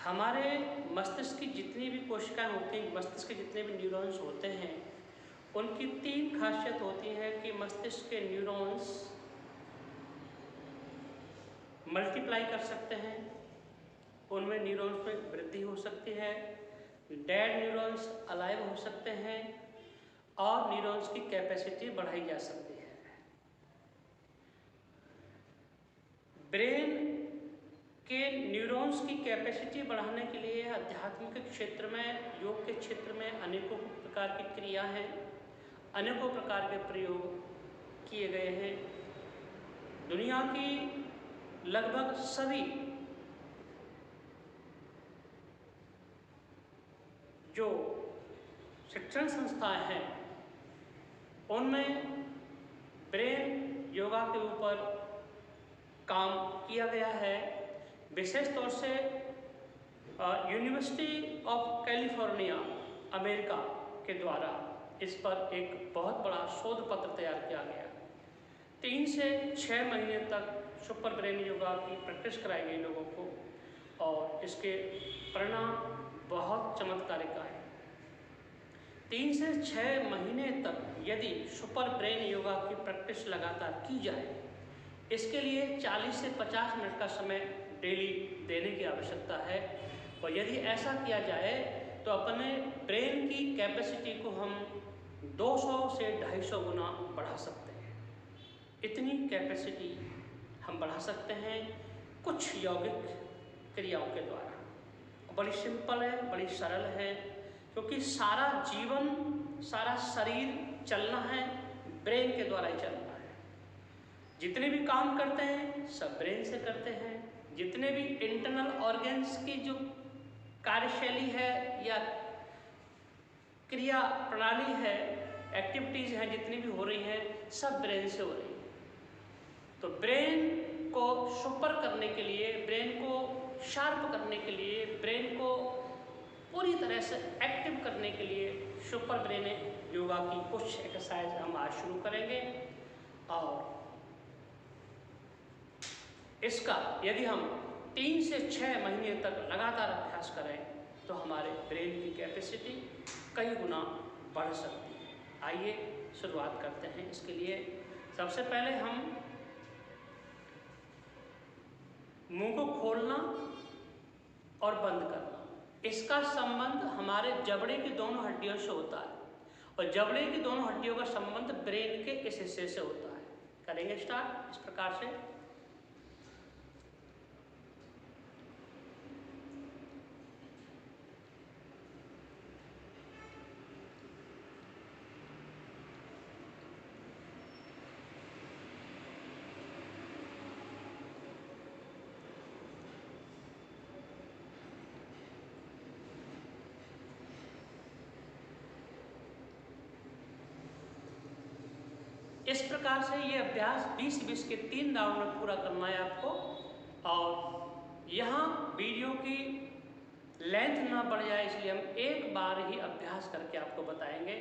हमारे मस्तिष्क की जितनी भी कोशिकाएं होती हैं, मस्तिष्क के जितने भी न्यूरॉन्स होते हैं, उनकी 3 खासियत होती हैं कि मस्तिष्क के न्यूरॉन्स मल्टीप्लाई कर सकते हैं, उनमें न्यूरॉन्स में वृद्धि हो सकती है, डेड न्यूरॉन्स अलाइव हो सकते हैं और न्यूरॉन्स की कैपेसिटी बढ़ाई जा सकती है। ब्रेन के न्यूरॉन्स की कैपेसिटी बढ़ाने के लिए अध्यात्म के क्षेत्र में, योग के क्षेत्र में अनेकों प्रकार की क्रिया हैं, अनेकों प्रकार के प्रयोग किए गए हैं। दुनिया की लगभग सभी जो शिक्षण संस्थाएं हैं उनमें ब्रेन योगा के ऊपर काम किया गया है। विशेष तौर से यूनिवर्सिटी ऑफ कैलिफोर्निया अमेरिका के द्वारा इस पर एक बहुत बड़ा शोध पत्र तैयार किया गया। 3 से 6 महीने तक सुपर ब्रेन योगा की प्रैक्टिस कराई गई लोगों को और इसके परिणाम बहुत चमत्कारिक आए। 3 से 6 महीने तक यदि सुपर ब्रेन योगा की प्रैक्टिस लगातार की जाए, इसके लिए 40 से 50 मिनट का समय डेली देने की आवश्यकता है और यदि ऐसा किया जाए तो अपने ब्रेन की कैपेसिटी को हम 200 से 250 गुना बढ़ा सकते हैं। इतनी कैपेसिटी हम बढ़ा सकते हैं कुछ यौगिक क्रियाओं के द्वारा। बड़ी सिंपल है, बड़ी सरल है, क्योंकि सारा जीवन, सारा शरीर चलना है ब्रेन के द्वारा ही चलना है। जितने भी काम करते हैं सब ब्रेन से करते हैं। जितने भी इंटरनल ऑर्गन्स की जो कार्यशैली है या क्रिया प्रणाली है, एक्टिविटीज़ हैं जितनी भी हो रही हैं, सब ब्रेन से हो रही हैं। तो ब्रेन को सुपर करने के लिए, ब्रेन को शार्प करने के लिए, ब्रेन को पूरी तरह से एक्टिव करने के लिए सुपर ब्रेन योगा की कुछ एक्सरसाइज हम आज शुरू करेंगे। और इसका यदि हम 3 से 6 महीने तक लगातार अभ्यास करें तो हमारे ब्रेन की कैपेसिटी कई गुना बढ़ सकती है। आइए शुरुआत करते हैं। इसके लिए सबसे पहले हम मुंह को खोलना और बंद करना, इसका संबंध हमारे जबड़े की दोनों हड्डियों से होता है और जबड़े की दोनों हड्डियों का संबंध ब्रेन के इस हिस्से से होता है। करेंगे स्टार्ट इस प्रकार से। इस प्रकार से ये अभ्यास 20-20 के 3 राउंड में पूरा करना है आपको। और यहाँ वीडियो की लेंथ ना बढ़ जाए इसलिए हम एक बार ही अभ्यास करके आपको बताएंगे।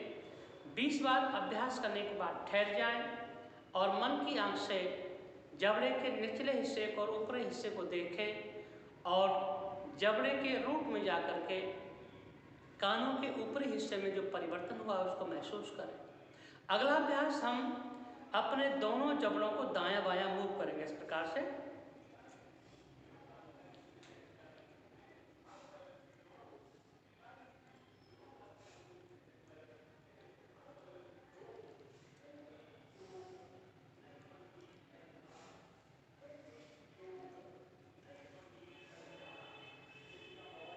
20 बार अभ्यास करने के बाद ठहर जाएं और मन की आंख से जबड़े के निचले हिस्से को और ऊपरी हिस्से को देखें और जबड़े के रूट में जाकर के कानों के ऊपरी हिस्से में जो परिवर्तन हुआ उसको महसूस करें। अगला अभ्यास हम अपने दोनों जबड़ों को दायां बायां मूव करेंगे इस प्रकार से।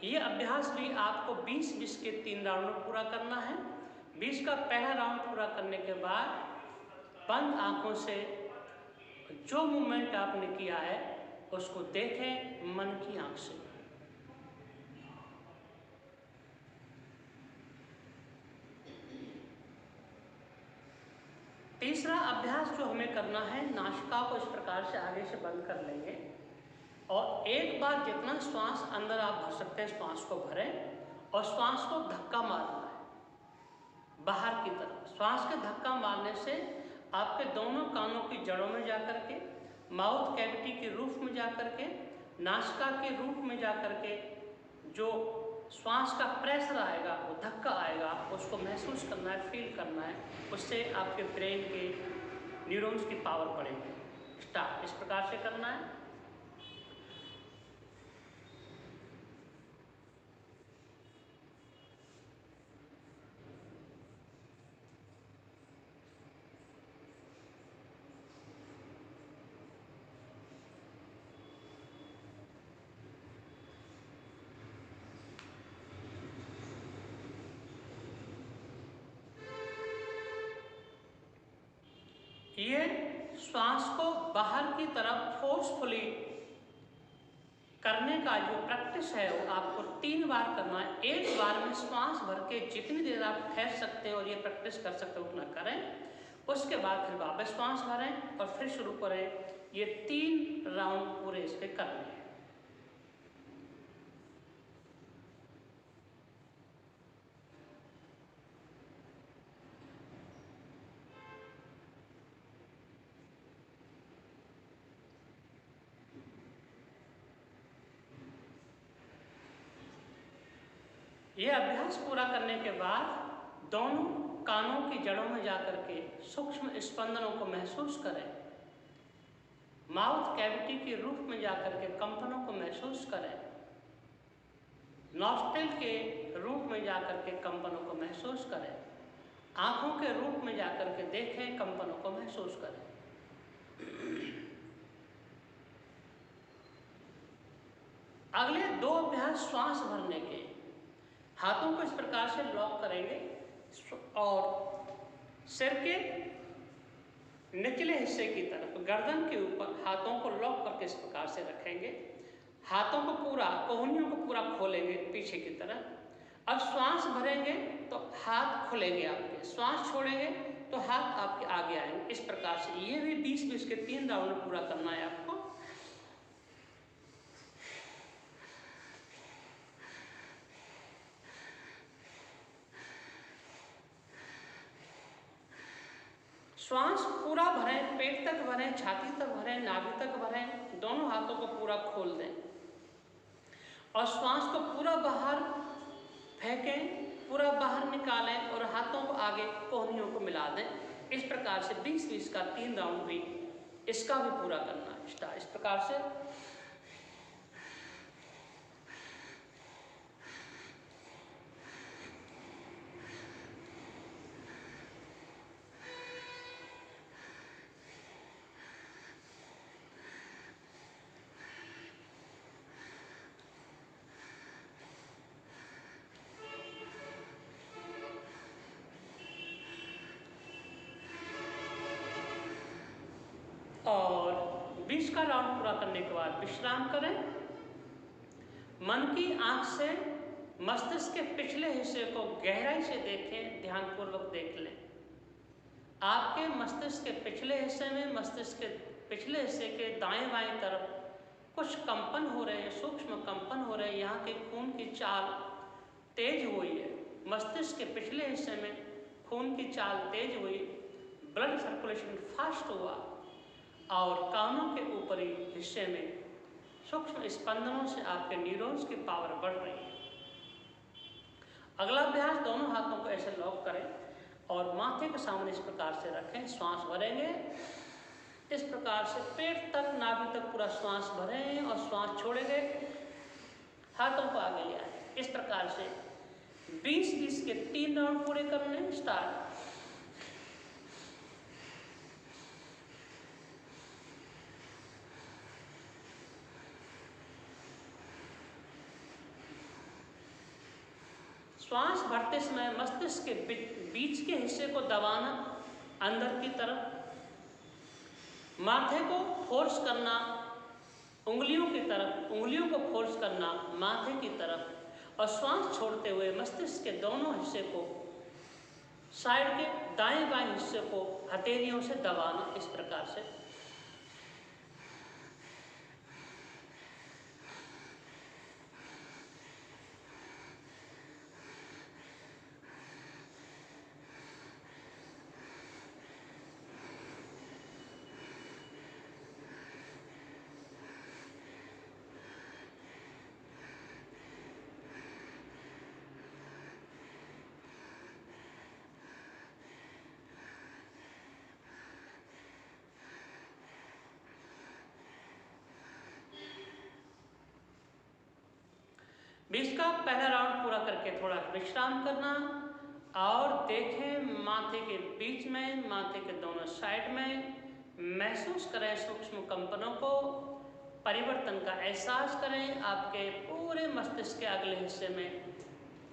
ये अभ्यास भी आपको 20-20 के 3 राउंड में पूरा करना है। 20 का पहला राउंड पूरा करने के बाद बंद आंखों से जो मूवमेंट आपने किया है उसको देखें मन की आंख से। तीसरा अभ्यास जो हमें करना है, नासिका को इस प्रकार से आगे से बंद कर लेंगे और एक बार जितना श्वास अंदर आप भर सकते हैं श्वास को भरें और श्वास को धक्का मारना है बाहर की तरफ। श्वास के धक्का मारने से आपके दोनों कानों की जड़ों में जाकर के, माउथ कैविटी के रूफ में जाकर के, नासिका के रूट में जाकर के जो श्वास का प्रेशर आएगा, वो धक्का आएगा, उसको महसूस करना है, फील करना है। उससे आपके ब्रेन के न्यूरॉन्स की पावर बढ़ेगी। स्टार्ट इस प्रकार से करना है। ये श्वास को बाहर की तरफ फोर्सफुली करने का जो प्रैक्टिस है वो आपको 3 बार करना है। एक बार में श्वास भर के जितनी देर आप ठहर सकते हैं और ये प्रैक्टिस कर सकते हैं उतना करें। उसके बाद फिर वापस श्वास भरें और फिर शुरू करें। ये 3 राउंड पूरे इसके करने हैं। ये अभ्यास पूरा करने के बाद दोनों कानों की जड़ों में जाकर के सूक्ष्म स्पंदनों को महसूस करें। माउथ कैविटी के रूप में जाकर के कंपनों को महसूस करें। नॉस्ट्रिल के रूप में जाकर के कंपनों को महसूस करें। आंखों के रूप में जाकर के देखें, कंपनों को महसूस करें। अगले 2 अभ्यास श्वास भरने के। हाथों को इस प्रकार से लॉक करेंगे और सिर के निचले हिस्से की तरफ गर्दन के ऊपर हाथों को लॉक करके इस प्रकार से रखेंगे। हाथों को पूरा, कोहनियों को पूरा खोलेंगे पीछे की तरफ। अब श्वास भरेंगे तो हाथ खुलेंगे आपके, श्वास छोड़ेंगे तो हाथ आपके आगे आएंगे। इस प्रकार से ये भी 20-20 के 3 राउंड पूरा करना है आपको। श्वास पूरा भरें, पेट तक भरें, छाती तक भरें, नाभि तक भरें। दोनों हाथों को पूरा खोल दें और श्वास को पूरा बाहर फेंकें, पूरा बाहर निकालें और हाथों को आगे कोहनियों को मिला दें। इस प्रकार से 20-20 का 3 राउंड भी इसका भी पूरा करना है। इस प्रकार से और 20 का राउंड पूरा करने के बाद विश्राम करें। मन की आंख से मस्तिष्क के पिछले हिस्से को गहराई से देखें, ध्यानपूर्वक देख लें। आपके मस्तिष्क के पिछले हिस्से में, मस्तिष्क के पिछले हिस्से के दाएं बाएं तरफ कुछ कंपन हो रहे हैं, सूक्ष्म कंपन हो रहे हैं। यहाँ के खून की चाल तेज हुई है। मस्तिष्क के पिछले हिस्से में खून की चाल तेज हुई, ब्लड सर्कुलेशन फास्ट हुआ और कानों के ऊपरी हिस्से में सूक्ष्म स्पंदनों से आपके न्यूरॉन्स की पावर बढ़ रही है। अगला अभ्यास, दोनों हाथों को ऐसे लॉक करें और माथे के सामने इस प्रकार से रखें। श्वास भरेंगे इस प्रकार से, पेट तक, नाभि तक पूरा श्वास भरें और श्वास छोड़ेंगे, हाथों को आगे ले आए। इस प्रकार से 20-20 के 3 राउंड पूरे करने। स्टार्ट। श्वास भरते समय मस्तिष्क के बीच के हिस्से को दबाना अंदर की तरफ, माथे को फोर्स करना उंगलियों की तरफ, उंगलियों को फोर्स करना माथे की तरफ और श्वास छोड़ते हुए मस्तिष्क के दोनों हिस्से को, साइड के दाएं बाएं हिस्से को हथेलियों से दबाना। इस प्रकार से 20 का पहला राउंड पूरा करके थोड़ा विश्राम करना और देखें माथे के बीच में, माथे के दोनों साइड में महसूस करें सूक्ष्म कंपनों को, परिवर्तन का एहसास करें। आपके पूरे मस्तिष्क के अगले हिस्से में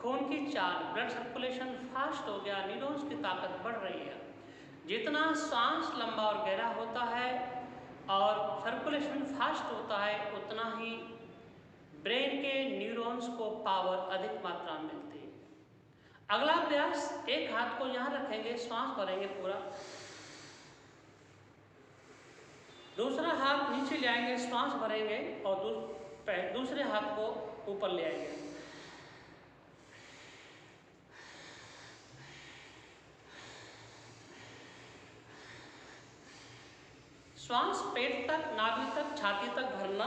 खून की चाल, ब्लड सर्कुलेशन फास्ट हो गया, न्यूरॉन्स की ताकत बढ़ रही है। जितना सांस लंबा और गहरा होता है और सर्कुलेशन फास्ट होता है, उतना ही ब्रेन के न्यूरॉन्स को पावर अधिक मात्रा में मिलती है। अगला अभ्यास, एक हाथ को यहाँ रखेंगे, श्वास भरेंगे पूरा, दूसरा हाथ नीचे ले आएंगे, श्वास भरेंगे और दूसरे हाथ को ऊपर ले आएंगे। श्वास पेट तक, नाभि तक, छाती तक भरना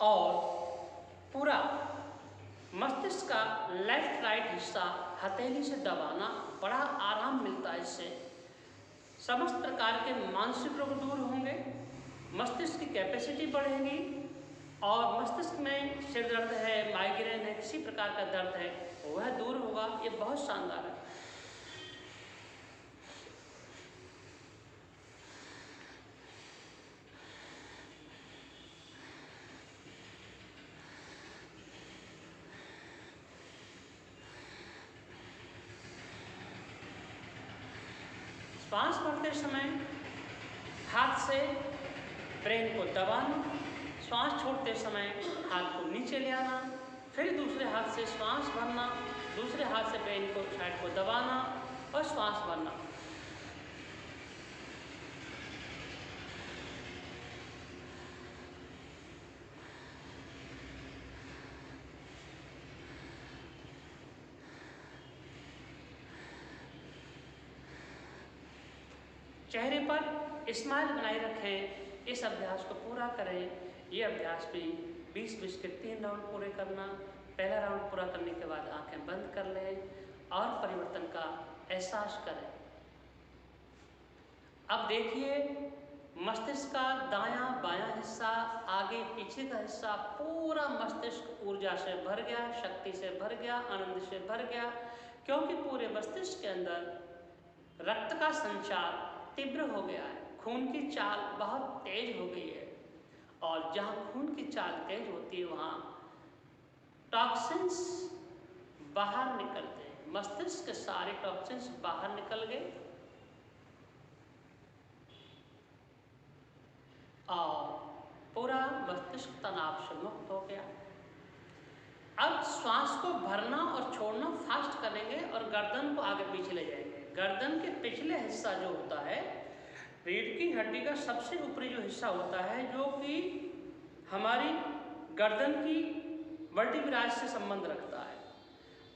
और पूरा मस्तिष्क का लेफ्ट राइट हिस्सा हथेली से दबाना। बड़ा आराम मिलता है इससे। समस्त प्रकार के मानसिक रोग दूर होंगे, मस्तिष्क की कैपेसिटी बढ़ेगी और मस्तिष्क में सिर दर्द है, माइग्रेन है, किसी प्रकार का दर्द है, वह दूर होगा। ये बहुत शानदार है। श्वास भरते समय हाथ से ब्रेन को दबाना, श्वास छोड़ते समय हाथ को नीचे ले आना, फिर दूसरे हाथ से श्वास भरना, दूसरे हाथ से ब्रेन को साइड को दबाना और श्वास भरना। चेहरे पर स्माइल बनाए रखें। इस अभ्यास को पूरा करें। ये अभ्यास भी 20-20 के 3 राउंड पूरे करना। पहला राउंड पूरा करने के बाद आंखें बंद कर लें और परिवर्तन का एहसास करें। अब देखिए मस्तिष्क का दायां बायां हिस्सा, आगे पीछे का हिस्सा, पूरा मस्तिष्क ऊर्जा से भर गया, शक्ति से भर गया, आनंद से भर गया, क्योंकि पूरे मस्तिष्क के अंदर रक्त का संचार तीव्र हो गया है। खून की चाल बहुत तेज हो गई है और जहाँ खून की चाल तेज होती है वहाँ टॉक्सिन्स बाहर निकलते हैं। मस्तिष्क के सारे टॉक्सिन्स बाहर निकल गए और पूरा मस्तिष्क तनाव से मुक्त हो गया। अब श्वास को भरना और छोड़ना फास्ट करेंगे और गर्दन को आगे पीछे ले जाएंगे। गर्दन के पिछले हिस्सा जो होता है, रीढ़ की हड्डी का सबसे ऊपरी जो हिस्सा होता है, जो कि हमारी गर्दन की वर्टिब्रास से संबंध रखता है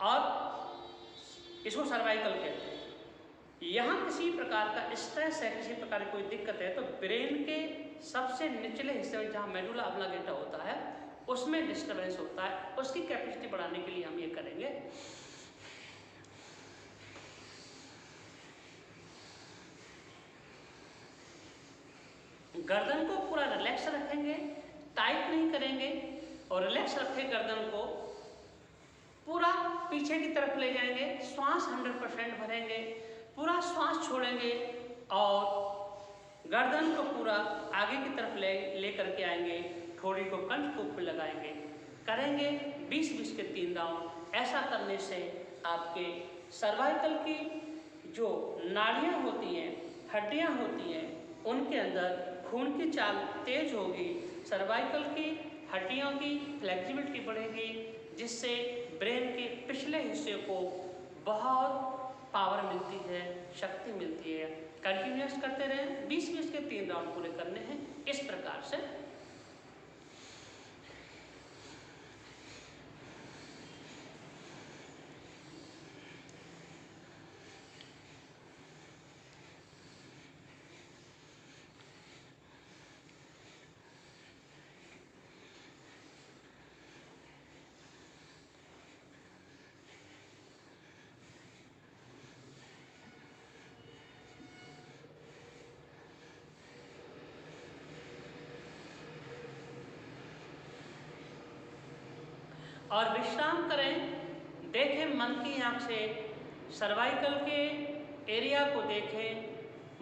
और इसको सर्वाइकल कहते हैं। यहाँ किसी प्रकार का स्ट्रेस है, किसी प्रकार की कोई दिक्कत है, तो ब्रेन के सबसे निचले हिस्से में जहाँ मेडुला ऑब्लांगेटा होता है उसमें डिस्टर्बेंस होता है। उसकी कैपेसिटी बढ़ाने के लिए हम ये करेंगे। गर्दन को पूरा रिलैक्स रखेंगे, टाइट नहीं करेंगे और रिलैक्स रखें गर्दन को। पूरा पीछे की तरफ ले जाएंगे, श्वास 100% भरेंगे, पूरा श्वास छोड़ेंगे और गर्दन को पूरा आगे की तरफ ले करके आएंगे। ठोड़ी को कंठ के ऊपर लगाएंगे। करेंगे 20-20 के 3 राउंड। ऐसा करने से आपके सर्वाइकल की जो नाड़ियाँ होती हैं, हड्डियाँ होती हैं, उनके अंदर खून की चाल तेज होगी, सर्वाइकल की हड्डियों की फ्लेक्सिबिलिटी बढ़ेगी, जिससे ब्रेन के पिछले हिस्से को बहुत पावर मिलती है, शक्ति मिलती है। कंटिन्यूस करते रहें। 20-20 के 3 राउंड पूरे करने हैं इस प्रकार से। और विश्राम करें। देखें मन की आँख से सर्वाइकल के एरिया को देखें,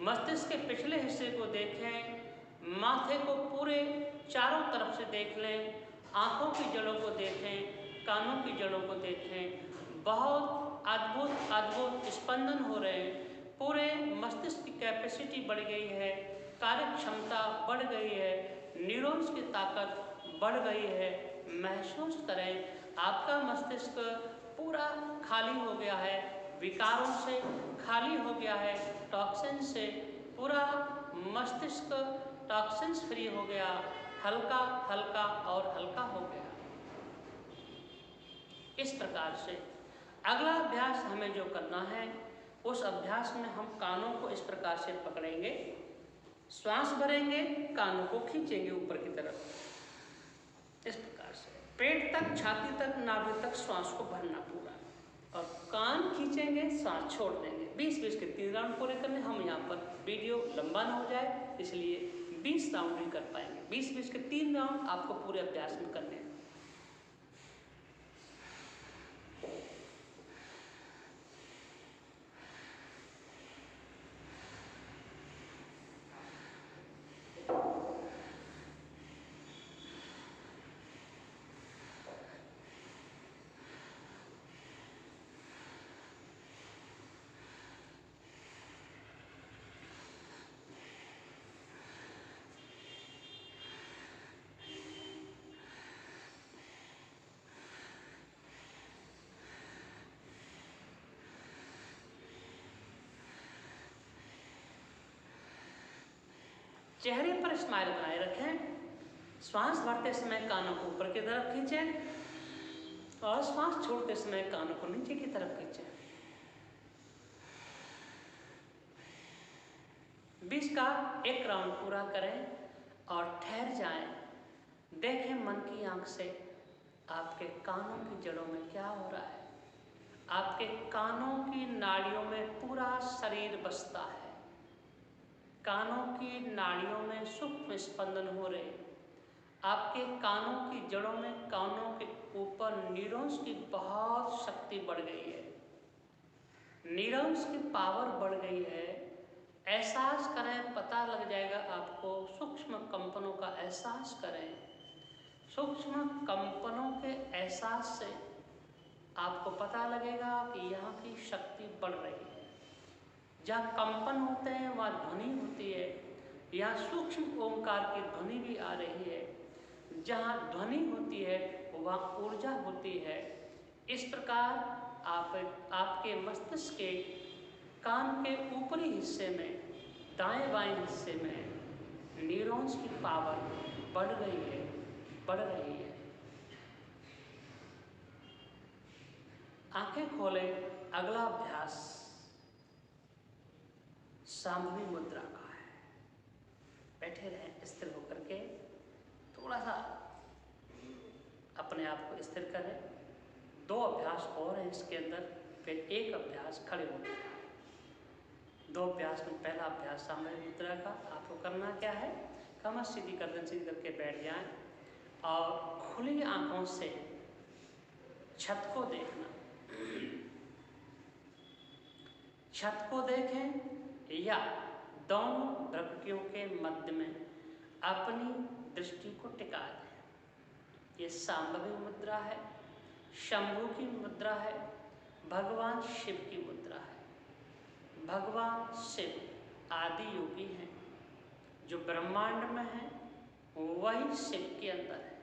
मस्तिष्क के पिछले हिस्से को देखें, माथे को पूरे चारों तरफ से देख लें, आँखों की जड़ों को देखें, कानों की जड़ों को देखें। बहुत अद्भुत अद्भुत स्पंदन हो रहे हैं। पूरे मस्तिष्क की कैपेसिटी बढ़ गई है, कार्य क्षमता बढ़ गई है, न्यूरॉन्स की ताकत बढ़ गई है। महसूस करें आपका मस्तिष्क पूरा खाली हो गया है, विकारों से खाली हो गया है, टॉक्सिन से पूरा मस्तिष्क टॉक्सिन्स फ्री हो गया, हल्का हल्का और हल्का हो गया। इस प्रकार से अगला अभ्यास हमें जो करना है, उस अभ्यास में हम कानों को इस प्रकार से पकड़ेंगे, श्वास भरेंगे, कानों को खींचेंगे ऊपर की तरफ। इस प्रकार से पेट तक, छाती तक, नाभि तक श्वास को भरना पूरा, और कान खींचेंगे, सांस छोड़ देंगे। 20-20 के 3 राउंड पूरे करने। हम यहाँ पर वीडियो लंबा ना हो जाए इसलिए 20 राउंड ही कर पाएंगे। 20-20 के 3 राउंड आपको पूरे अभ्यास में करने हैं। चेहरे पर स्माइल बनाए रखें। श्वास भरते समय कानों को ऊपर की तरफ खींचें और श्वास छोड़ते समय कानों को नीचे की तरफ खींचें। 20 का 1 राउंड पूरा करें और ठहर जाएं। देखें मन की आंख से आपके कानों की जड़ों में क्या हो रहा है। आपके कानों की नाड़ियों में पूरा शरीर बसता है। कानों की नाड़ियों में सूक्ष्म स्पंदन हो रहे हैं। आपके कानों की जड़ों में, कानों के ऊपर न्यूरॉन्स की बहुत शक्ति बढ़ गई है, न्यूरॉन्स की पावर बढ़ गई है। एहसास करें, पता लग जाएगा आपको। सूक्ष्म कंपनों का एहसास करें। सूक्ष्म कंपनों के एहसास से आपको पता लगेगा कि यहाँ की शक्ति बढ़ रही है। जहाँ कंपन होते हैं वहाँ ध्वनि होती है। यहाँ सूक्ष्म ओंकार की ध्वनि भी आ रही है। जहाँ ध्वनि होती है वहाँ ऊर्जा होती है। इस प्रकार आपके मस्तिष्क के कान के ऊपरी हिस्से में, दाएं बाएं हिस्से में न्यूरॉन्स की पावर बढ़ गई है, बढ़ रही है। आंखें खोलें। अगला अभ्यास सांभवी मुद्रा का है। बैठे रहें स्थिर होकर के, थोड़ा सा अपने आप को स्थिर करें। 2 अभ्यास और हैं इसके अंदर, फिर 1 अभ्यास खड़े होने का। 2 अभ्यास में पहला अभ्यास सांभवी मुद्रा का। आपको करना क्या है, कमर सीधी गर्दन सीधी करके बैठ जाएं और खुली आंखों से छत को देखना। छत को देखें या दोनों भ्रुकुटियों के मध्य में अपनी दृष्टि को टिका दें। ये सांभवी मुद्रा है, शंभू की मुद्रा है, भगवान शिव की मुद्रा है। भगवान शिव आदि योगी हैं। जो ब्रह्मांड में है वही शिव के अंदर है,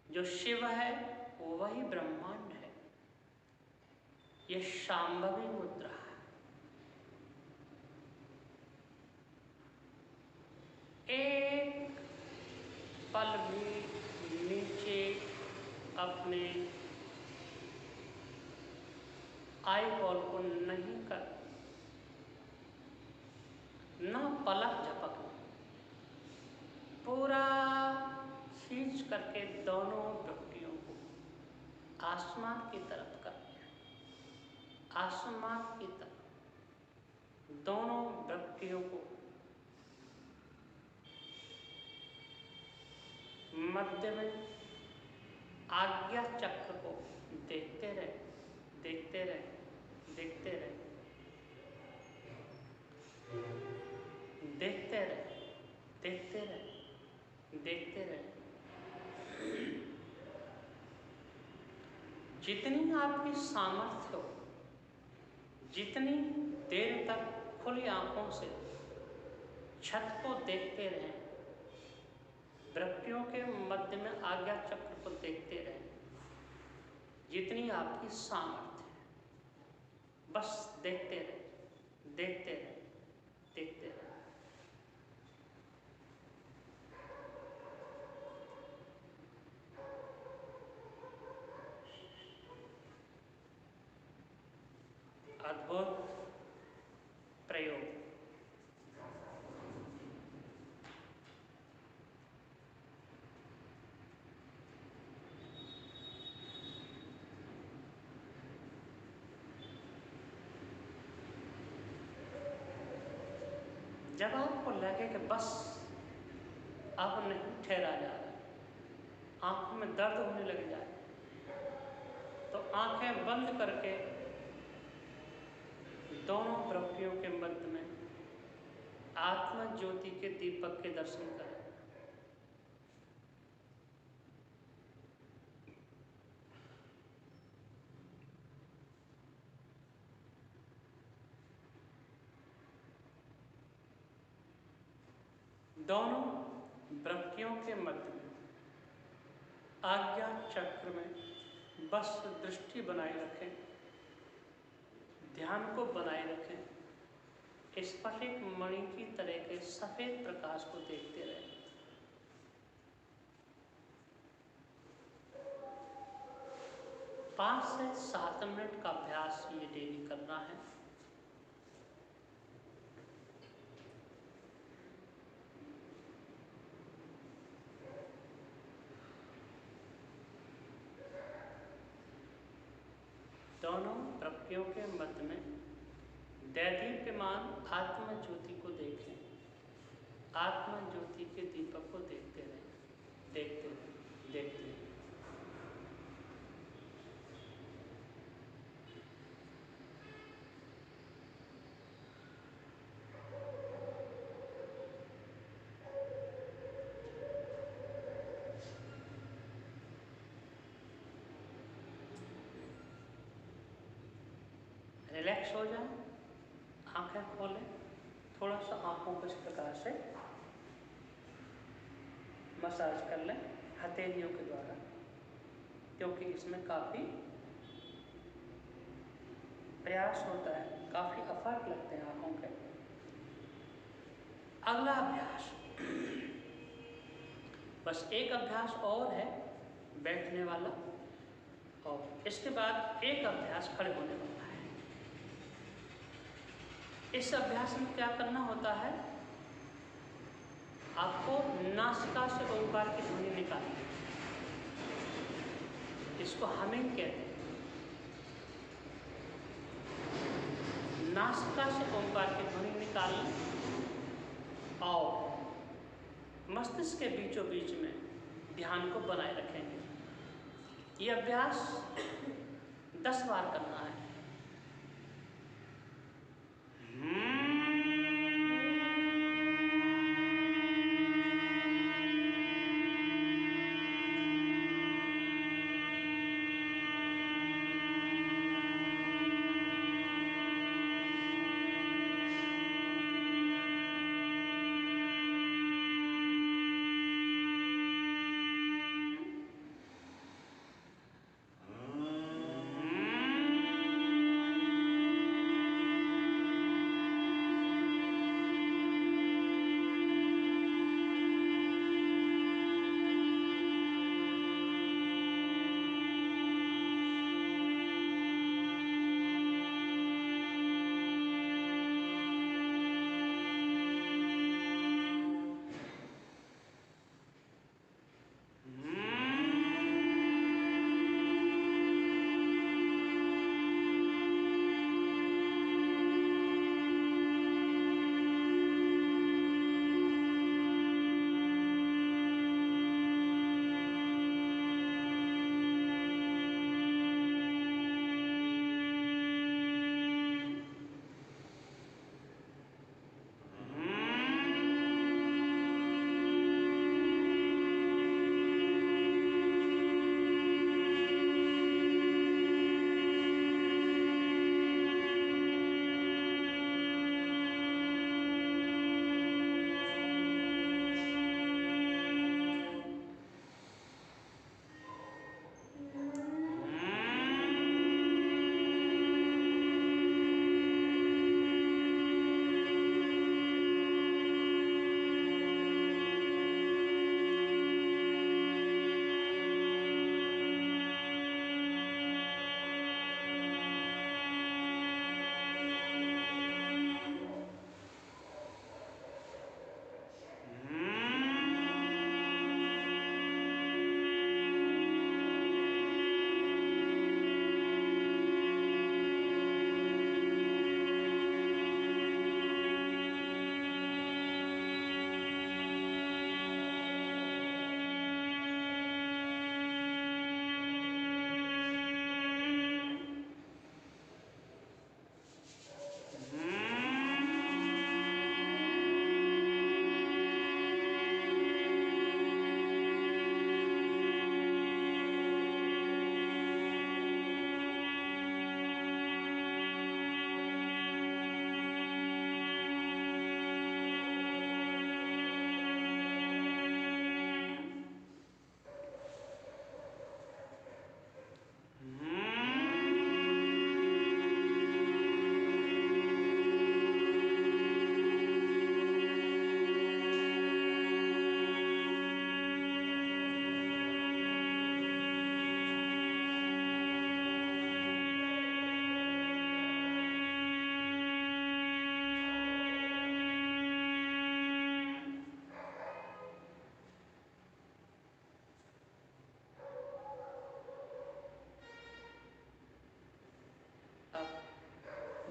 जो शिव है वही ब्रह्मांड है। ये शांभवी मुद्रा है। एक पल भी नीचे अपने आई बॉल को नहीं कर, ना पलक झपकना, पूरा खींच करके दोनों भ्रुकुटियों को आसमान की तरफ कर दिया। आसमान की तरफ दोनों भ्रुकुटियों को मध्य में आज्ञा चक्र को देखते रहे, देखते रहे, देखते रहे, देखते रहे, देखते रहे, देखते रहे। जितनी आपकी सामर्थ्य हो, जितनी देर तक खुली आंखों से छत को देखते रहें, वृत्तियों के मध्य में आज्ञा चक्र को देखते रहें, जितनी आपकी सामर्थ्य है, बस देखते रहें, देखते रहें, देखते रहें। अद्भुत प्रयोग। जब आपको लगे कि बस अब नहीं ठहरा जा रहा, आंखों में दर्द होने लग जाए, तो आंखें बंद करके दोनों वृत्तियों के मध्य में आत्मा ज्योति के दीपक के दर्शन करें। दोनों वृत्तियों के मध्य में आज्ञा चक्र में बस दृष्टि बनाए रखें, ध्यान को बनाए रखें। स्फटिक मणि की तरह के सफेद प्रकाश को देखते रहें। 5 से 7 मिनट का अभ्यास ये डेली करना है। दोनों वृत्तियों के मध्य में दैदीप्यमान आत्मा ज्योति को देखें, आत्मा ज्योति के दीपक को देखते रहें, देखते रहें, देखते रहें। रिलैक्स हो जाए, आंखें खोलें, थोड़ा सा आंखों को इस प्रकार से मसाज कर लें हथेलियों के द्वारा, क्योंकि इसमें काफ़ी प्रयास होता है, काफ़ी एफर्ट लगते हैं आंखों के। अगला अभ्यास, बस एक अभ्यास और है बैठने वाला, और इसके बाद एक अभ्यास खड़े होने वाला है। इस अभ्यास में क्या करना होता है, आपको नासिका से ओंकार की ध्वनि निकालनी है। इसको हमिंग कहते हैं। नासिका से ओंकार की ध्वनि निकालना और मस्तिष्क के बीचों बीच में ध्यान को बनाए रखेंगे। ये अभ्यास 10 बार करना है।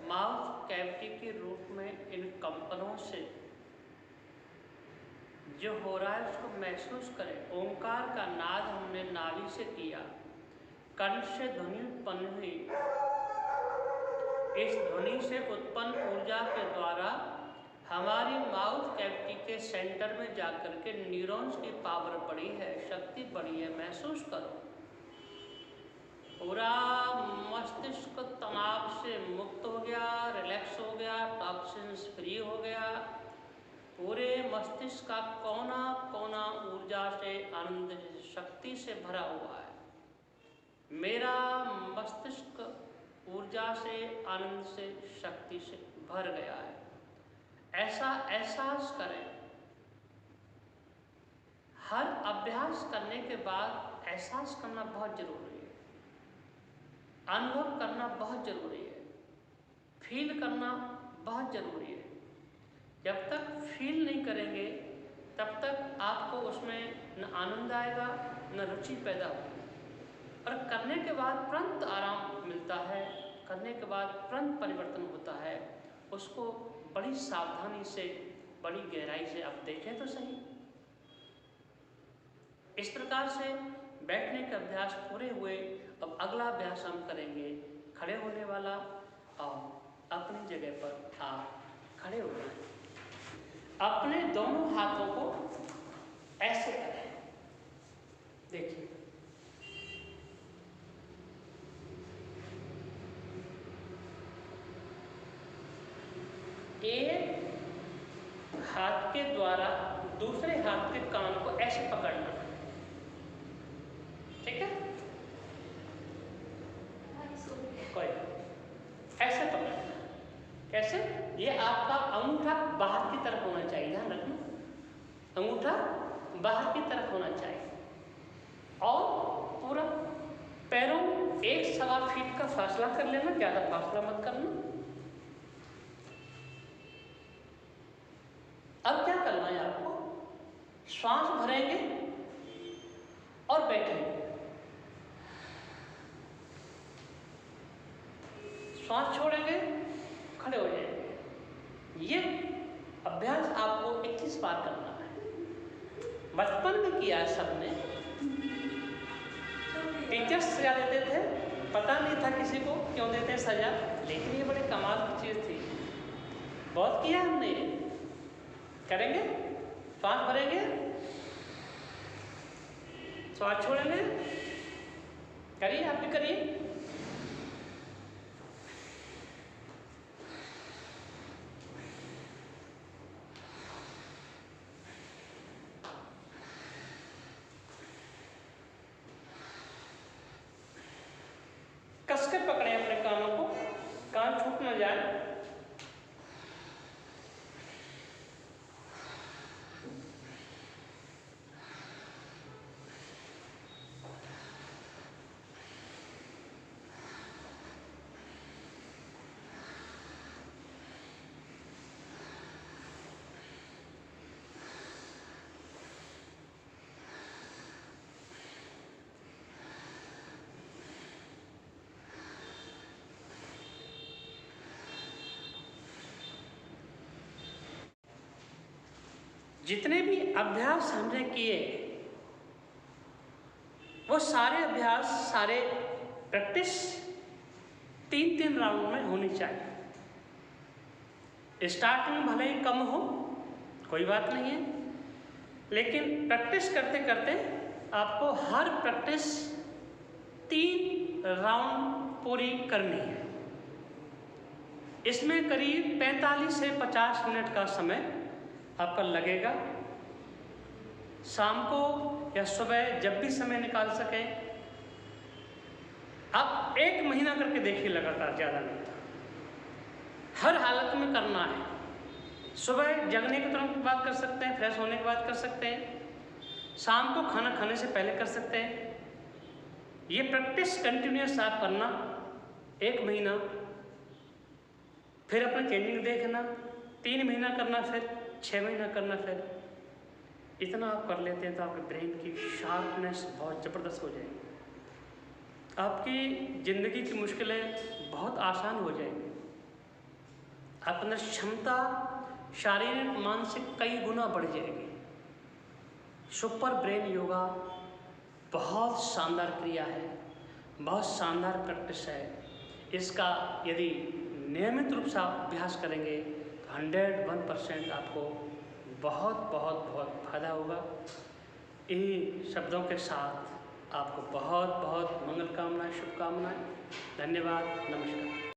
माउथ कैविटी के रूप में इन कंपनों से जो हो रहा है उसको महसूस करें। ओंकार का नाद हमने नाभि से किया, कंठ से ध्वनि उत्पन्न हुई। इस ध्वनि से उत्पन्न ऊर्जा के द्वारा हमारी माउथ कैविटी के सेंटर में जाकर के न्यूरॉन्स की पावर बढ़ी है, शक्ति बढ़ी है, महसूस करो। पूरा मस्तिष्क तनाव से मुक्त हो गया, रिलैक्स हो गया, टॉक्सिन्स फ्री हो गया। पूरे मस्तिष्क का कोना कोना ऊर्जा से, आनंद से, शक्ति से भरा हुआ है। मेरा मस्तिष्क ऊर्जा से, आनंद से, शक्ति से भर गया है, ऐसा एहसास करें। हर अभ्यास करने के बाद एहसास करना बहुत जरूरी है, अनुभव करना बहुत जरूरी है, फील करना बहुत जरूरी है। जब तक फील नहीं करेंगे तब तक आपको उसमें न आनंद आएगा न रुचि पैदा होगी। और करने के बाद तुरंत आराम मिलता है, करने के बाद तुरंत परिवर्तन होता है। उसको बड़ी सावधानी से, बड़ी गहराई से आप देखें तो सही। इस प्रकार से बैठने के अभ्यास पूरे हुए। अब अगला अभ्यास हम करेंगे खड़े होने वाला, और अपनी जगह पर आप खड़े हो जाएं। अपने दोनों हाथों को ऐसे करें, देखिए। एक हाथ के द्वारा दूसरे हाथ के कान को ऐसे पकड़ना, ठीक है? कोई ऐसे पकड़ना। कैसे? ये आपका अंगूठा बाहर की तरफ होना चाहिए, ध्यान रखना, अंगूठा बाहर की तरफ होना चाहिए। और पूरा पैरों में 1-1.25 फीट का फासला कर लेना, ज़्यादा फासला मत करना। अब क्या करना है आपको? श्वास भरेंगे और बैठेंगे, श्वास छोड़ेंगे, खड़े हो जाएंगे। ये अभ्यास आपको 21 बार करना है। बचपन में किया सबने, टीचर्स सजा देते थे, पता नहीं था किसी को क्यों देते हैं सजा, लेकिन ये बड़े कमाल की चीज़ थी। बहुत किया हमने। करेंगे, श्वास भरेंगे, श्वास छोड़ेंगे, करिए, आप भी करिए। कसकर पकड़े अपने कानों को, कान छूट न जाए। जितने भी अभ्यास हमने किए वो सारे अभ्यास, सारे प्रैक्टिस 3-3 राउंड में होनी चाहिए। स्टार्टिंग में भले ही कम हो, कोई बात नहीं है, लेकिन प्रैक्टिस करते करते आपको हर प्रैक्टिस 3 राउंड पूरी करनी है। इसमें करीब 45 से 50 मिनट का समय आपका लगेगा। शाम को या सुबह जब भी समय निकाल सके। आप 1 महीना करके देखिए लगातार, ज़्यादा नहीं था। हर हालत में करना है। सुबह जगने के तुरंत बाद कर सकते हैं, फ्रेश होने के बाद कर सकते हैं, शाम को खाना खाने से पहले कर सकते हैं। ये प्रैक्टिस कंटिन्यूस आप करना 1 महीना, फिर अपना चेंजिंग देखना, 3 महीना करना, फिर 6 महीना करना। फिर इतना आप कर लेते हैं तो आपके ब्रेन की शार्पनेस बहुत ज़बरदस्त हो जाएगी। आपकी ज़िंदगी की मुश्किलें बहुत आसान हो जाएंगी। आपके अंदर क्षमता शारीरिक मानसिक कई गुना बढ़ जाएगी। सुपर ब्रेन योगा बहुत शानदार क्रिया है, बहुत शानदार प्रैक्टिस है। इसका यदि नियमित रूप से आप अभ्यास करेंगे तो 101% आपको बहुत बहुत बहुत फायदा होगा। इन शब्दों के साथ आपको बहुत बहुत मंगल कामनाएं, शुभकामनाएं। धन्यवाद, नमस्कार।